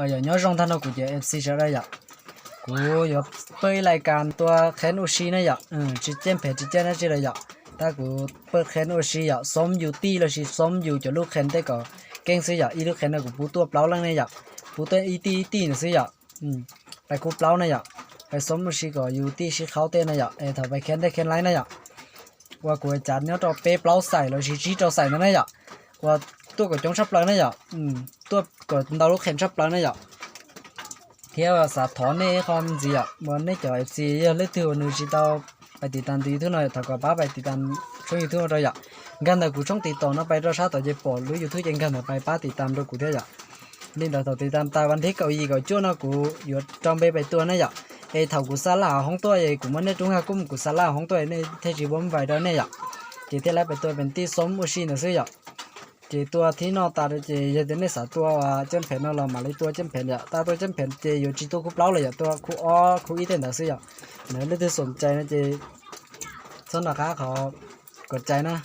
อย่างย้อนรองท่านเรากูจะเอฟซีจะได้อยากกูอยู่เปิดรายการตัวแคนโอชีนะอยากจิเจนเพจจิเจนนั่นจะได้อยากถ้ากูเปิดแคนโอชีอยากซ้อมอยู่ตีแล้วสิซ้อมอยู่จะลูกแคนได้ก็เก่งสิอยากอีลูกแคนนะกูปูตัวเปล่าแล้วนะอยากปูตัวอีตีนะสิอยากไปกูเปล่านะอยากไปซ้อมโอชีก็อยู่ตีสิเขาเต้นะอยากถ้าไปแคนได้แคนไรนะอยากว่ากูจัดเนี้ยตัวเป๊ะเปล่าใส่แล้วสิจีจะใส่นั่นนะอยากว่าตัวก็จงชับเลยนะอยากตัวก็ดาวลูกแคนชับเลยนะอยากเที่ยวสาธรณ์ในความจีอ่ะมันในจอ FC เยอะเลยตัวนู้นจีดาวไปติดตามตีทุกหน่อยถ้าก็ป้าไปติดตามช่องยูทูบเราอยากกันแต่กูช่องติดต่อนะไปรสชาติต่อจะปอดหรือยูทูบยังกันแต่ไปป้าติดตามเรากูเท่าอยากนี่เราต่อติดตามตาวันที่เก้าอี้ก็จ้วนะกูอยู่จอมไปตัวนะอยากเท่ากูซาลาห้องตัวเอกูมันในตรงหากุ้มกูซาลาห้องตัวในเทจิบอมไปได้เนี่ยอยากจีที่แรกไปตัวเป็นที่สมอุชินะซื้ออยากจีตัวที่นอตาจีจะเดินในสาตัวเจ้าเพนเรามาเลยตัวเจ้าเพนเนี่ยตาตัวเจ้าเพนจีอยู่จีตัวคุปเล้าเลยตัวคุคุอีเต็นแต่ซื้อเนี่ยเนื้อเรื่องที่สนใจนะจีสนราคาเขากดใจนะ